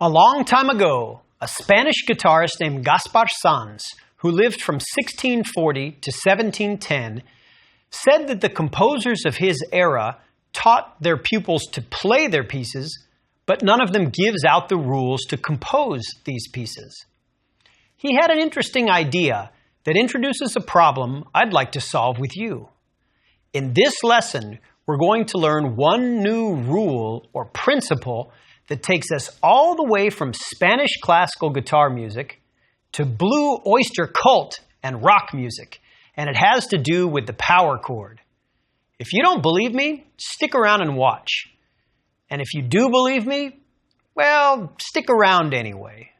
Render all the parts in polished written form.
A long time ago, a Spanish guitarist named Gaspar Sanz, who lived from 1640 to 1710, said that the composers of his era taught their pupils to play their pieces, but none of them gives out the rules to compose these pieces. He had an interesting idea that introduces a problem I'd like to solve with you. In this lesson, we're going to learn one new rule or principle that takes us all the way from Spanish classical guitar music to Blue Oyster Cult and rock music, and it has to do with the power chord. If you don't believe me, stick around and watch. And if you do believe me, well, stick around anyway.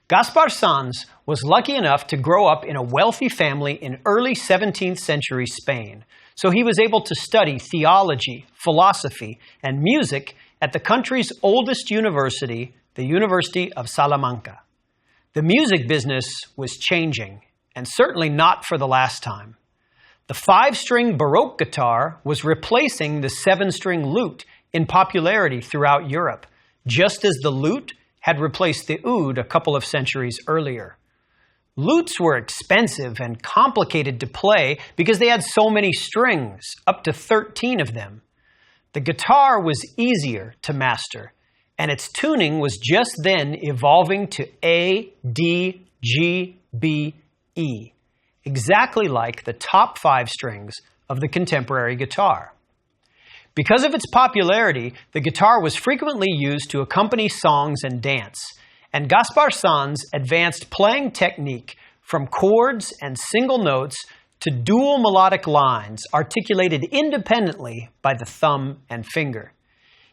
Gaspar Sanz was lucky enough to grow up in a wealthy family in early 17th century Spain, so he was able to study theology, philosophy, and music at the country's oldest university, the University of Salamanca. The music business was changing, and certainly not for the last time. The 5-string Baroque guitar was replacing the 7-string lute in popularity throughout Europe, just as the lute had replaced the oud a couple of centuries earlier. Lutes were expensive and complicated to play because they had so many strings, up to 13 of them. The guitar was easier to master, and its tuning was just then evolving to A, D, G, B, E, exactly like the top 5 strings of the contemporary guitar. Because of its popularity, the guitar was frequently used to accompany songs and dance, and Gaspar Sanz advanced playing technique from chords and single notes to dual melodic lines articulated independently by the thumb and finger.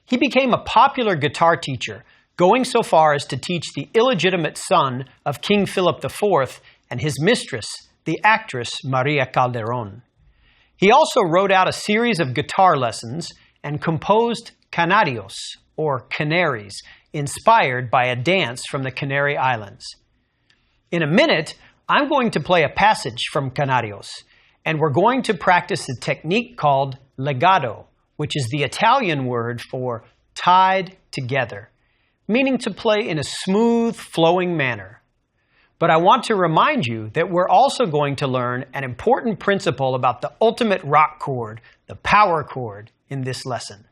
He became a popular guitar teacher, going so far as to teach the illegitimate son of King Philip IV and his mistress, the actress Maria Calderón. He also wrote out a series of guitar lessons and composed canarios, or canaries, inspired by a dance from the Canary Islands. In a minute, I'm going to play a passage from Canarios, and we're going to practice a technique called legato, which is the Italian word for tied together, meaning to play in a smooth, flowing manner. But I want to remind you that we're also going to learn an important principle about the ultimate rock chord, the power chord, in this lesson.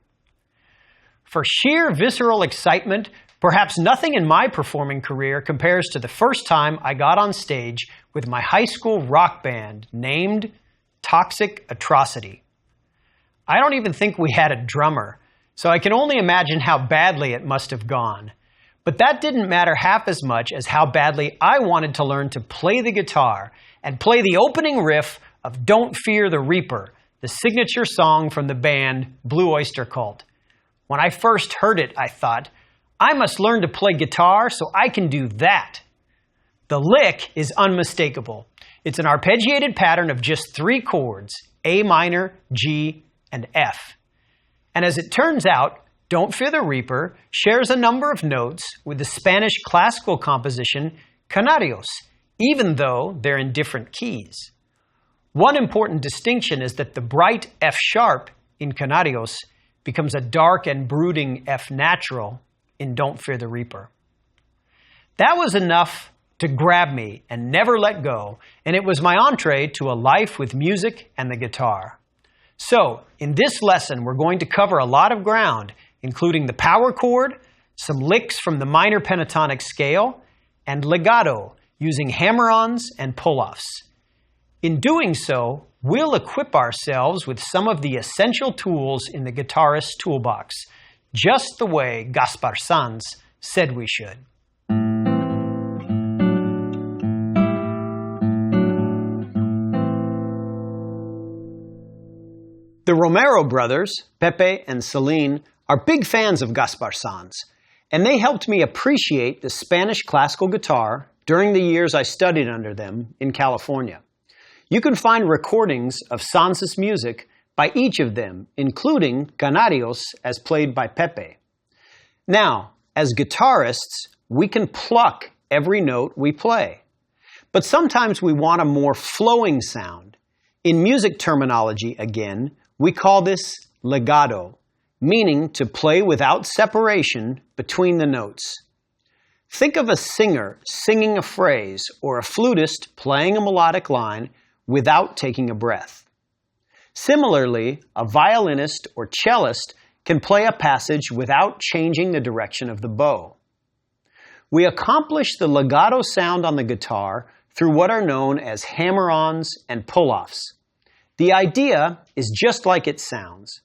For sheer visceral excitement, perhaps nothing in my performing career compares to the first time I got on stage with my high school rock band named Toxic Atrocity. I don't even think we had a drummer, so I can only imagine how badly it must have gone. But that didn't matter half as much as how badly I wanted to learn to play the guitar and play the opening riff of Don't Fear the Reaper, the signature song from the band Blue Oyster Cult. When I first heard it, I thought, I must learn to play guitar so I can do that. The lick is unmistakable. It's an arpeggiated pattern of just 3 chords, A minor, G, and F. And as it turns out, Don't Fear the Reaper shares a number of notes with the Spanish classical composition Canarios, even though they're in different keys. One important distinction is that the bright F sharp in Canarios becomes a dark and brooding F natural in Don't Fear the Reaper. That was enough to grab me and never let go, and it was my entree to a life with music and the guitar. So, in this lesson, we're going to cover a lot of ground, including the power chord, some licks from the minor pentatonic scale, and legato, using hammer-ons and pull-offs. In doing so, we'll equip ourselves with some of the essential tools in the guitarist's toolbox, just the way Gaspar Sanz said we should. The Romero brothers, Pepe and Celine, are big fans of Gaspar Sanz, and they helped me appreciate the Spanish classical guitar during the years I studied under them in California. You can find recordings of Sanz's music by each of them, including Canarios as played by Pepe. Now, as guitarists, we can pluck every note we play. But sometimes we want a more flowing sound. In music terminology, again, we call this legato, meaning to play without separation between the notes. Think of a singer singing a phrase or a flutist playing a melodic line without taking a breath. Similarly, a violinist or cellist can play a passage without changing the direction of the bow. We accomplish the legato sound on the guitar through what are known as hammer-ons and pull-offs. The idea is just like it sounds.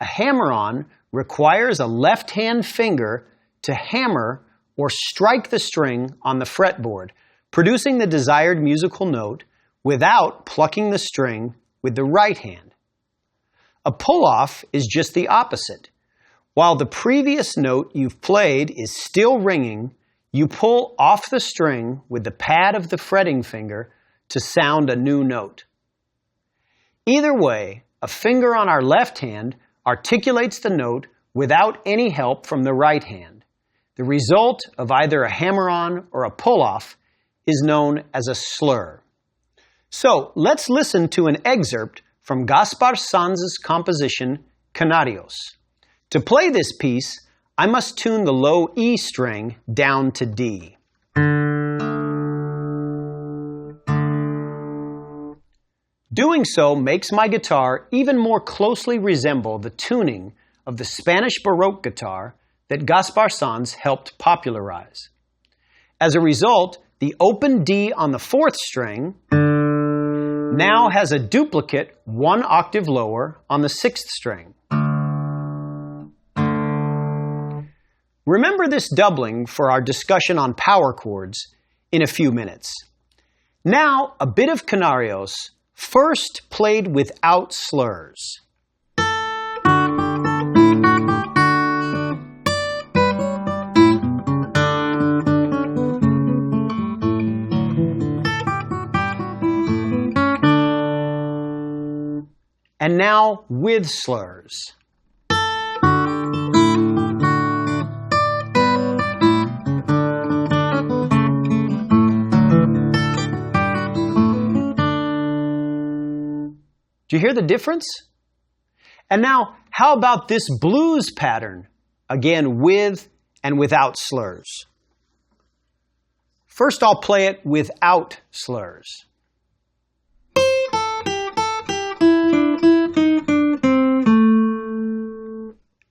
A hammer-on requires a left-hand finger to hammer or strike the string on the fretboard, producing the desired musical note without plucking the string with the right hand. A pull-off is just the opposite. While the previous note you've played is still ringing, you pull off the string with the pad of the fretting finger to sound a new note. Either way, a finger on our left hand articulates the note without any help from the right hand. The result of either a hammer-on or a pull-off is known as a slur. So let's listen to an excerpt from Gaspar Sanz's composition, Canarios. To play this piece, I must tune the low E string down to D. Doing so makes my guitar even more closely resemble the tuning of the Spanish Baroque guitar that Gaspar Sanz helped popularize. As a result, the open D on the 4th string now has a duplicate 1 octave lower on the 6th string. Remember this doubling for our discussion on power chords in a few minutes. Now, a bit of Canarios, first played without slurs. And now with slurs. Do you hear the difference? And now, how about this blues pattern? Again, with and without slurs. First, I'll play it without slurs.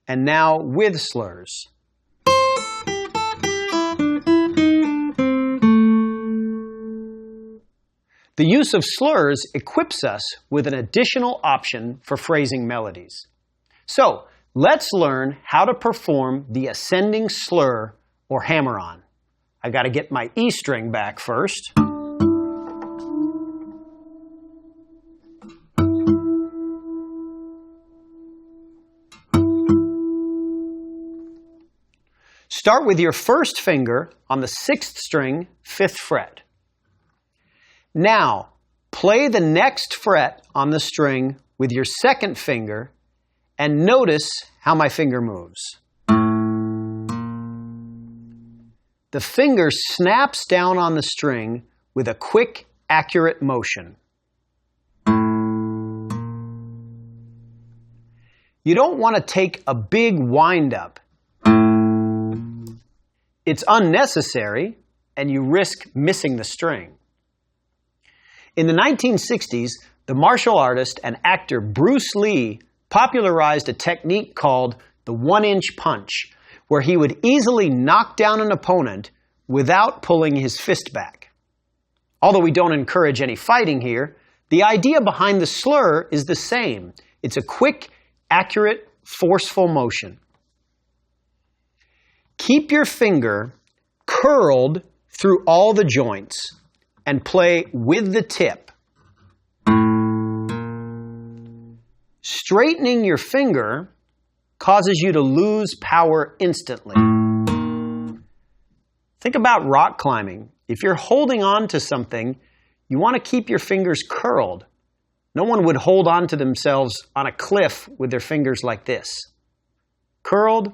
And now with slurs. The use of slurs equips us with an additional option for phrasing melodies. So, let's learn how to perform the ascending slur or hammer-on. I got to get my E string back first. Start with your first finger on the 6th string, 5th fret. Now, play the next fret on the string with your 2nd finger and notice how my finger moves. The finger snaps down on the string with a quick, accurate motion. You don't want to take a big wind-up. It's unnecessary, and you risk missing the string. In the 1960s, the martial artist and actor Bruce Lee popularized a technique called the 1-inch punch, where he would easily knock down an opponent without pulling his fist back. Although we don't encourage any fighting here, the idea behind the slur is the same. It's a quick, accurate, forceful motion. Keep your finger curled through all the joints and play with the tip. Straightening your finger causes you to lose power instantly. Think about rock climbing. If you're holding on to something, you want to keep your fingers curled. No one would hold on to themselves on a cliff with their fingers like this. Curled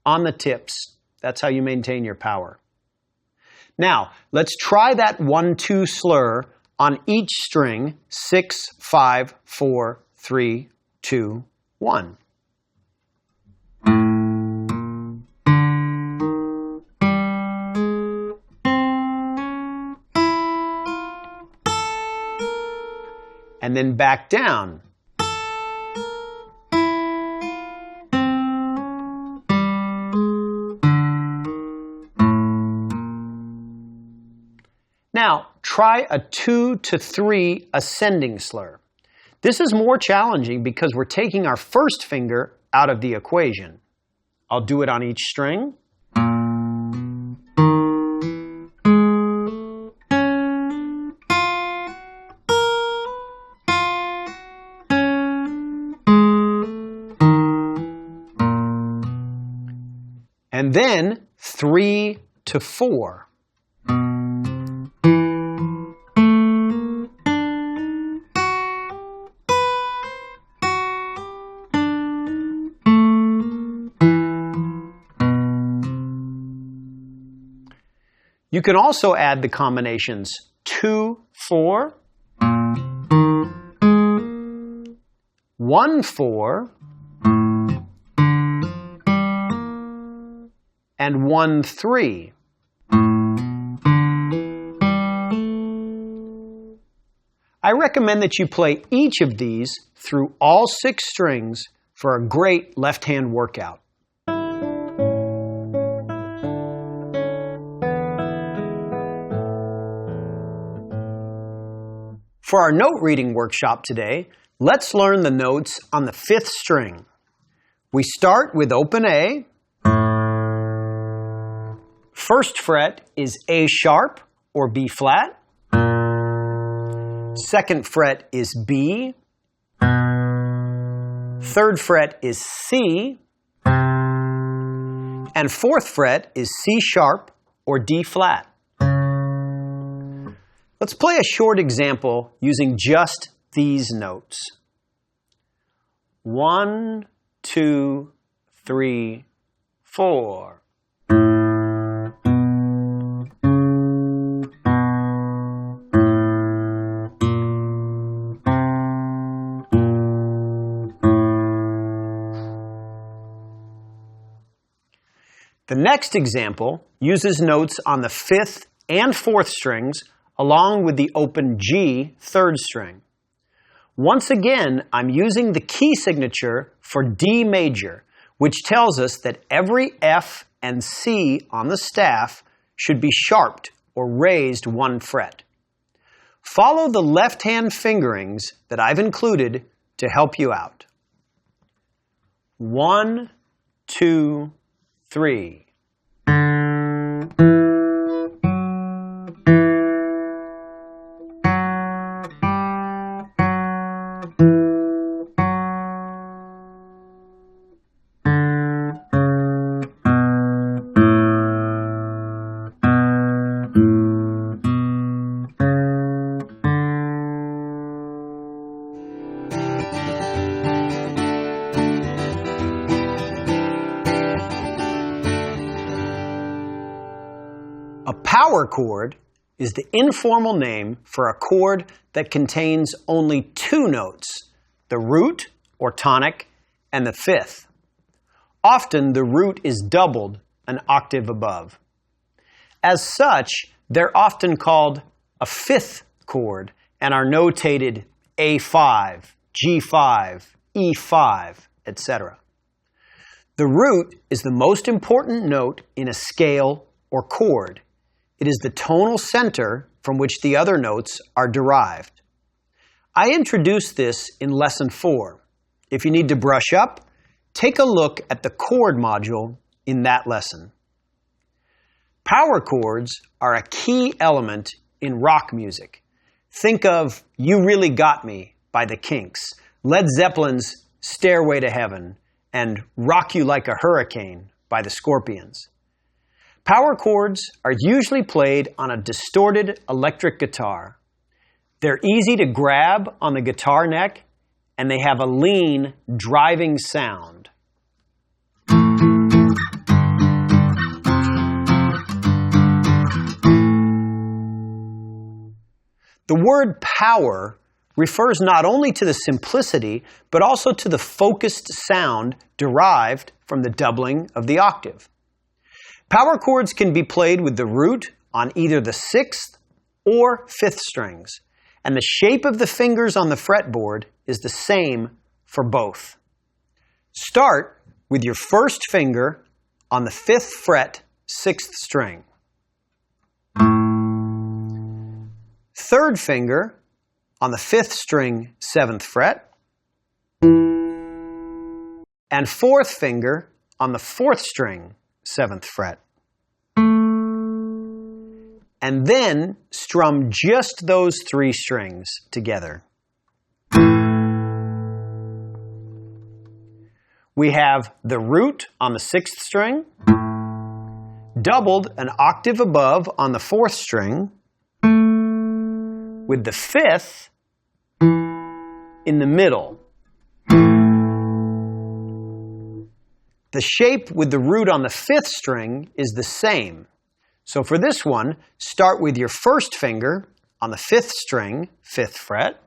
on the tips. That's how you maintain your power. Now, let's try that 1-2 slur on each string, 6, 5, 4, 3, 2, 1. and then back down. Now, try a 2 to 3 ascending slur. This is more challenging because we're taking our first finger out of the equation. I'll do it on each string. And then 3 to 4. You can also add the combinations 2, 4, 1, 4, and 1, 3. I recommend that you play each of these through all 6 strings for a great left-hand workout. For our note reading workshop today, let's learn the notes on the 5th string. We start with open A. First fret is A sharp or B flat. Second fret is B. Third fret is C. And fourth fret is C sharp or D flat. Let's play a short example using just these notes. 1, 2, 3, 4. The next example uses notes on the 5th and 4th strings along with the open G 3rd string. Once again, I'm using the key signature for D major, which tells us that every F and C on the staff should be sharped or raised 1 fret. Follow the left-hand fingerings that I've included to help you out. 1, 2, 3. A power chord is the informal name for a chord that contains only 2 notes, the root or tonic and the 5th. Often the root is doubled an octave above. As such, they're often called a 5th chord and are notated A5, G5, E5, etc. The root is the most important note in a scale or chord. It is the tonal center from which the other notes are derived. I introduced this in Lesson 4. If you need to brush up, take a look at the chord module in that lesson. Power chords are a key element in rock music. Think of You Really Got Me by the Kinks, Led Zeppelin's Stairway to Heaven, and Rock You Like a Hurricane by the Scorpions. Power chords are usually played on a distorted electric guitar. They're easy to grab on the guitar neck, and they have a lean, driving sound. The word power refers not only to the simplicity, but also to the focused sound derived from the doubling of the octave. Power chords can be played with the root on either the 6th or 5th strings, and the shape of the fingers on the fretboard is the same for both. Start with your first finger on the 5th fret, 6th string. 3rd finger on the 5th string, 7th fret. And 4th finger on the 4th string, 7th fret. And then strum just those 3 strings together. We have the root on the 6th string, doubled an octave above on the 4th string, with the 5th in the middle. The shape with the root on the 5th string is the same. So for this one, start with your first finger on the 5th string, 5th fret.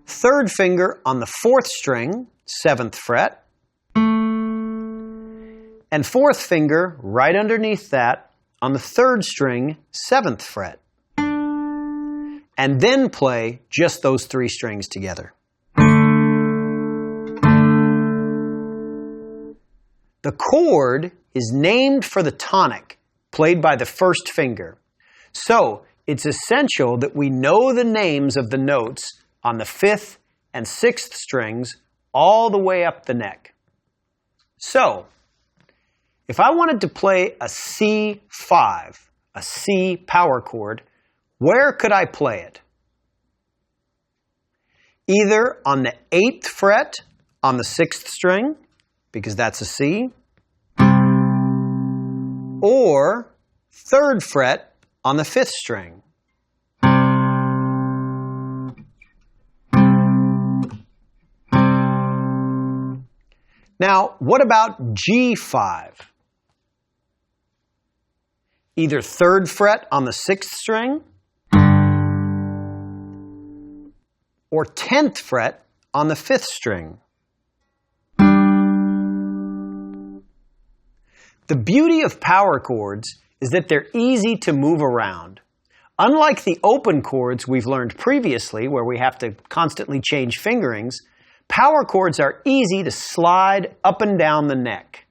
3rd finger on the 4th string, 7th fret. And 4th finger right underneath that on the 3rd string, 7th fret. And then play just those 3 strings together. The chord is named for the tonic played by the first finger. So it's essential that we know the names of the notes on the 5th and 6th strings all the way up the neck. So, if I wanted to play a C5, a C power chord, where could I play it? Either on the 8th fret on the 6th string, because that's a C, or 3rd fret on the 5th string. Now, what about G5? Either 3rd fret on the 6th string or 10th fret on the 5th string. The beauty of power chords is that they're easy to move around. Unlike the open chords we've learned previously, where we have to constantly change fingerings, power chords are easy to slide up and down the neck.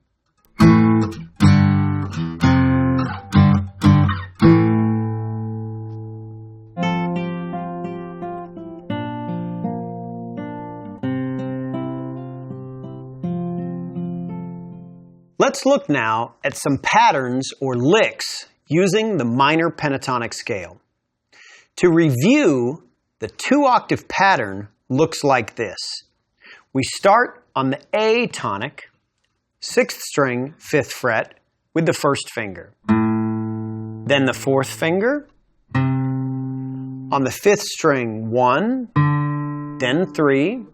Let's look now at some patterns or licks using the minor pentatonic scale. To review, the 2-octave pattern looks like this. We start on the A tonic, 6th string, 5th fret, with the first finger. Then the 4th finger. On the 5th string, 1, then 3.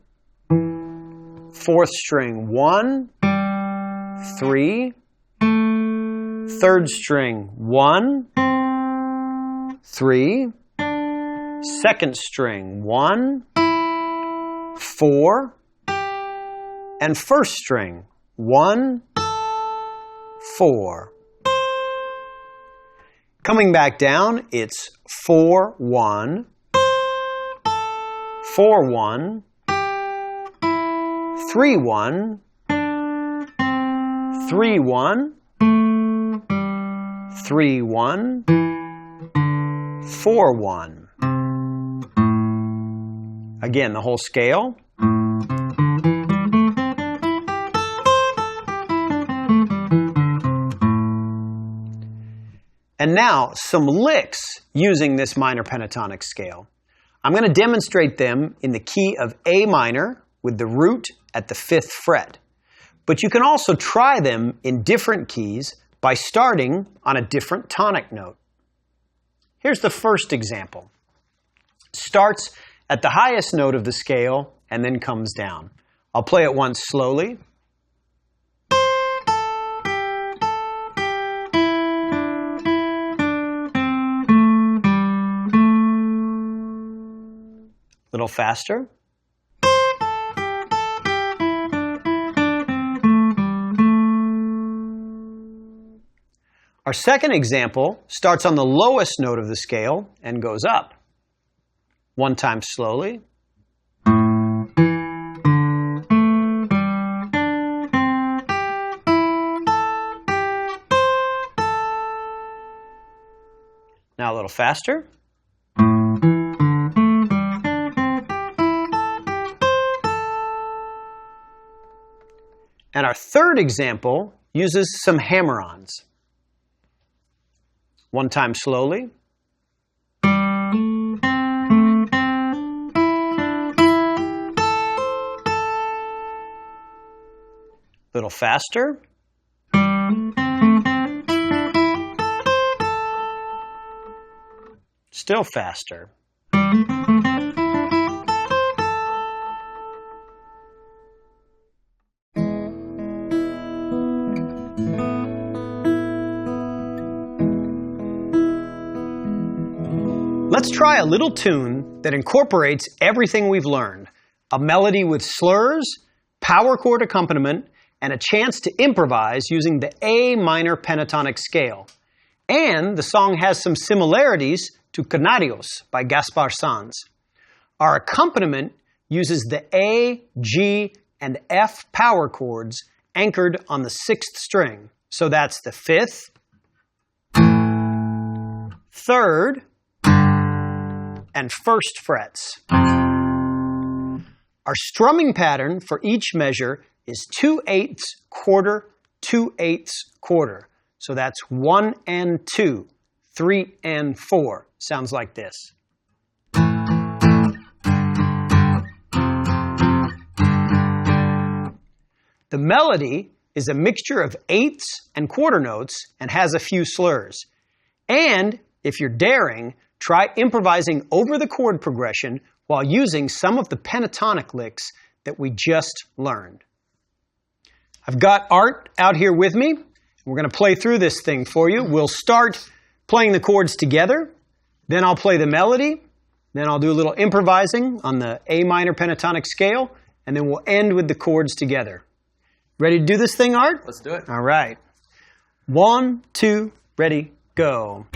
4th string, 1, 3. 3rd string, 1, 3. 2nd string, 1, 4. And 1st string, 1, 4. Coming back down, it's 4, 1, 4, 1, 3, 1, 3, 1, 3, 1, 4, 1. Again, the whole scale. And now, some licks using this minor pentatonic scale. I'm going to demonstrate them in the key of A minor with the root at the 5th fret. But you can also try them in different keys by starting on a different tonic note. Here's the first example. Starts at the highest note of the scale and then comes down. I'll play it once slowly. A little faster. Our second example starts on the lowest note of the scale and goes up. One time slowly. Now a little faster. And our third example uses some hammer-ons. One time slowly. Little faster. Still faster. Let's try a little tune that incorporates everything we've learned. A melody with slurs, power chord accompaniment, and a chance to improvise using the A minor pentatonic scale. And the song has some similarities to Canarios by Gaspar Sanz. Our accompaniment uses the A, G, and F power chords anchored on the 6th string. So that's the 5th, 3rd, and 1st frets. Our strumming pattern for each measure is 2/8 quarter, 2/8 quarter. So that's 1 and 2, 3 and 4. Sounds like this. The melody is a mixture of eighths and quarter notes and has a few slurs. And if you're daring, try improvising over the chord progression while using some of the pentatonic licks that we just learned. I've got Art out here with me. We're going to play through this thing for you. We'll start playing the chords together, then I'll play the melody, then I'll do a little improvising on the A minor pentatonic scale, and then we'll end with the chords together. Ready to do this thing, Art? Let's do it. All right. 1, 2, ready, go.